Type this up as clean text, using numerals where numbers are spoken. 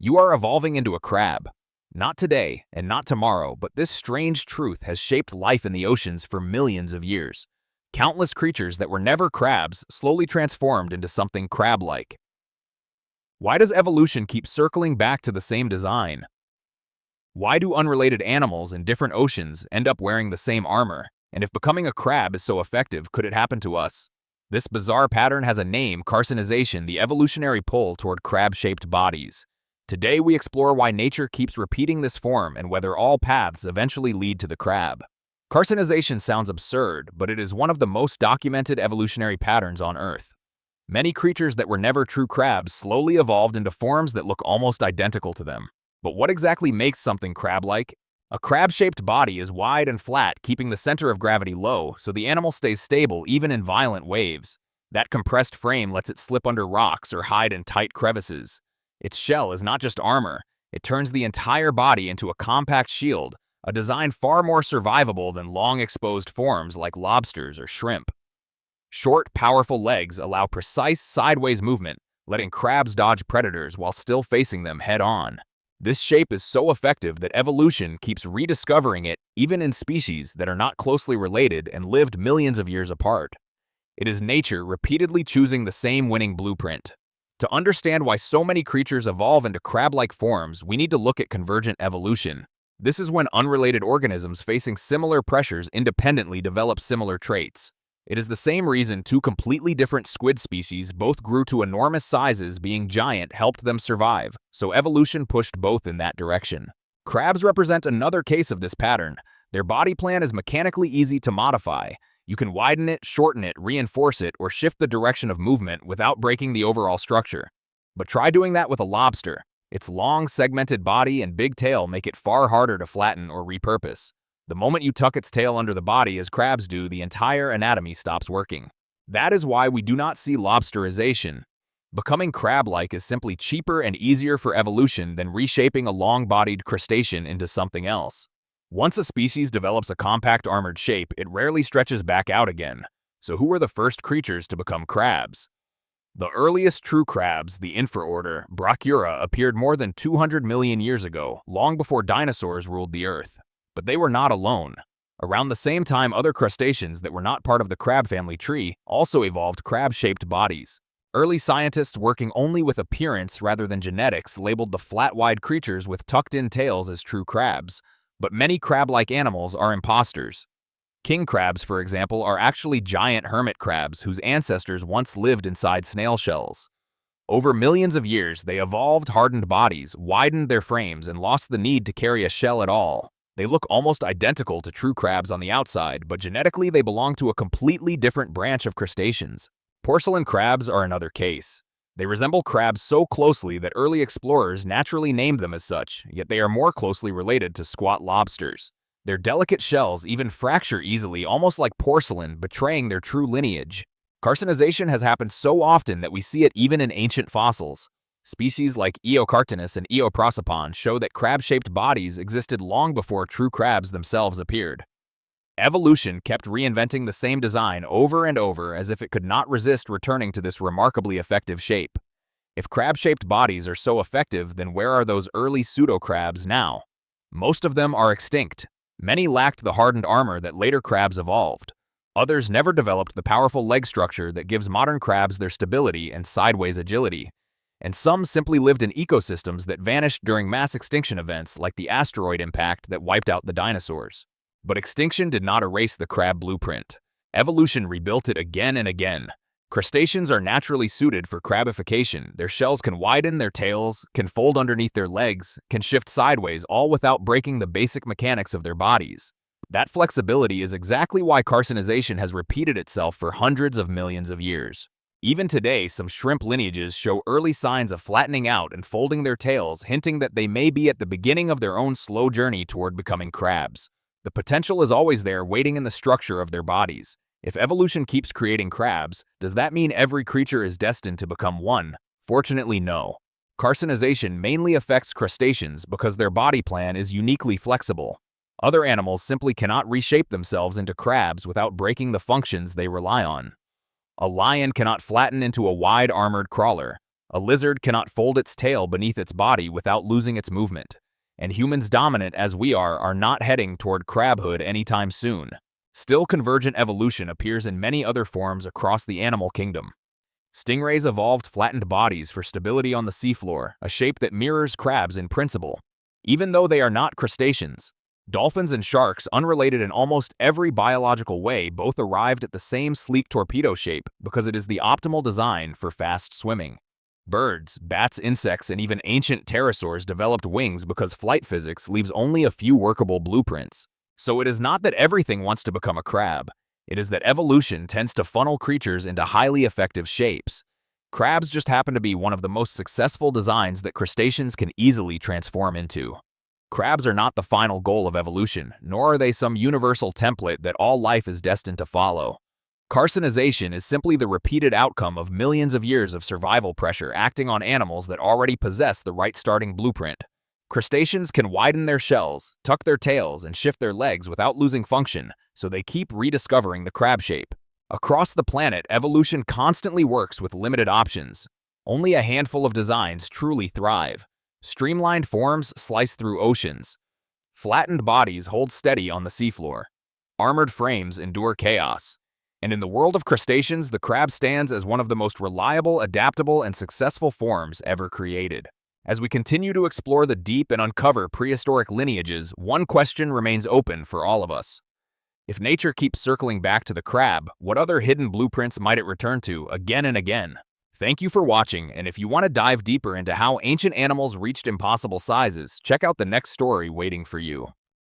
You are evolving into a crab. Not today and not tomorrow, but this strange truth has shaped life in the oceans for millions of years. Countless creatures that were never crabs slowly transformed into something crab-like. Why does evolution keep circling back to the same design? Why do unrelated animals in different oceans end up wearing the same armor? And if becoming a crab is so effective, could it happen to us? This bizarre pattern has a name: carcinization, the evolutionary pull toward crab-shaped bodies. Today we explore why nature keeps repeating this form and whether all paths eventually lead to the crab. Carcinization sounds absurd, but it is one of the most documented evolutionary patterns on Earth. Many creatures that were never true crabs slowly evolved into forms that look almost identical to them. But what exactly makes something crab-like? A crab-shaped body is wide and flat, keeping the center of gravity low, so the animal stays stable even in violent waves. That compressed frame lets it slip under rocks or hide in tight crevices. Its shell is not just armor, it turns the entire body into a compact shield, a design far more survivable than long exposed forms like lobsters or shrimp. Short, powerful legs allow precise sideways movement, letting crabs dodge predators while still facing them head-on. This shape is so effective that evolution keeps rediscovering it even in species that are not closely related and lived millions of years apart. It is nature repeatedly choosing the same winning blueprint. To understand why so many creatures evolve into crab-like forms, we need to look at convergent evolution. This is when unrelated organisms facing similar pressures independently develop similar traits. It is the same reason two completely different squid species both grew to enormous sizes. Being giant helped them survive, so evolution pushed both in that direction. Crabs represent another case of this pattern. Their body plan is mechanically easy to modify. You can widen it, shorten it, reinforce it, or shift the direction of movement without breaking the overall structure. But try doing that with a lobster. Its long, segmented body and big tail make it far harder to flatten or repurpose. The moment you tuck its tail under the body as crabs do, the entire anatomy stops working. That is why we do not see lobsterization. Becoming crab-like is simply cheaper and easier for evolution than reshaping a long-bodied crustacean into something else. Once a species develops a compact armored shape, it rarely stretches back out again. So who were the first creatures to become crabs? The earliest true crabs, the infraorder Brachyura, appeared more than 200 million years ago, long before dinosaurs ruled the Earth. But they were not alone. Around the same time, other crustaceans that were not part of the crab family tree also evolved crab-shaped bodies. Early scientists working only with appearance rather than genetics labeled the flat-wide creatures with tucked-in tails as true crabs. But many crab-like animals are imposters. King crabs, for example, are actually giant hermit crabs whose ancestors once lived inside snail shells. Over millions of years, they evolved hardened bodies, widened their frames, and lost the need to carry a shell at all. They look almost identical to true crabs on the outside, but genetically they belong to a completely different branch of crustaceans. Porcelain crabs are another case. They resemble crabs so closely that early explorers naturally named them as such, yet they are more closely related to squat lobsters. Their delicate shells even fracture easily, almost like porcelain, betraying their true lineage. Carcinization has happened so often that we see it even in ancient fossils. Species like Eocartinus and Eoprosopon show that crab-shaped bodies existed long before true crabs themselves appeared. Evolution kept reinventing the same design over and over as if it could not resist returning to this remarkably effective shape. If crab-shaped bodies are so effective, then where are those early pseudo-crabs now? Most of them are extinct. Many lacked the hardened armor that later crabs evolved. Others never developed the powerful leg structure that gives modern crabs their stability and sideways agility. And some simply lived in ecosystems that vanished during mass extinction events like the asteroid impact that wiped out the dinosaurs. But extinction did not erase the crab blueprint. Evolution rebuilt it again and again. Crustaceans are naturally suited for crabification. Their shells can widen, their tails can fold underneath their legs, can shift sideways, all without breaking the basic mechanics of their bodies. That flexibility is exactly why carcinization has repeated itself for hundreds of millions of years. Even today, some shrimp lineages show early signs of flattening out and folding their tails, hinting that they may be at the beginning of their own slow journey toward becoming crabs. The potential is always there, waiting in the structure of their bodies. If evolution keeps creating crabs, does that mean every creature is destined to become one? Fortunately, no. Carcinization mainly affects crustaceans because their body plan is uniquely flexible. Other animals simply cannot reshape themselves into crabs without breaking the functions they rely on. A lion cannot flatten into a wide armored crawler. A lizard cannot fold its tail beneath its body without losing its movement. And humans dominant as we are not heading toward crabhood anytime soon. Still, convergent evolution appears in many other forms across the animal kingdom. Stingrays evolved flattened bodies for stability on the seafloor, a shape that mirrors crabs in principle. Even though they are not crustaceans, dolphins and sharks, unrelated in almost every biological way, both arrived at the same sleek torpedo shape because it is the optimal design for fast swimming. Birds, bats, insects, and even ancient pterosaurs developed wings because flight physics leaves only a few workable blueprints. So it is not that everything wants to become a crab. It is that evolution tends to funnel creatures into highly effective shapes. Crabs just happen to be one of the most successful designs that crustaceans can easily transform into. Crabs are not the final goal of evolution, nor are they some universal template that all life is destined to follow. Carcinization is simply the repeated outcome of millions of years of survival pressure acting on animals that already possess the right starting blueprint. Crustaceans can widen their shells, tuck their tails, and shift their legs without losing function, so they keep rediscovering the crab shape. Across the planet, evolution constantly works with limited options. Only a handful of designs truly thrive. Streamlined forms slice through oceans. Flattened bodies hold steady on the seafloor. Armored frames endure chaos. And in the world of crustaceans, the crab stands as one of the most reliable, adaptable, and successful forms ever created. As we continue to explore the deep and uncover prehistoric lineages, one question remains open for all of us. If nature keeps circling back to the crab, what other hidden blueprints might it return to again and again? Thank you for watching, and if you want to dive deeper into how ancient animals reached impossible sizes, check out the next story waiting for you.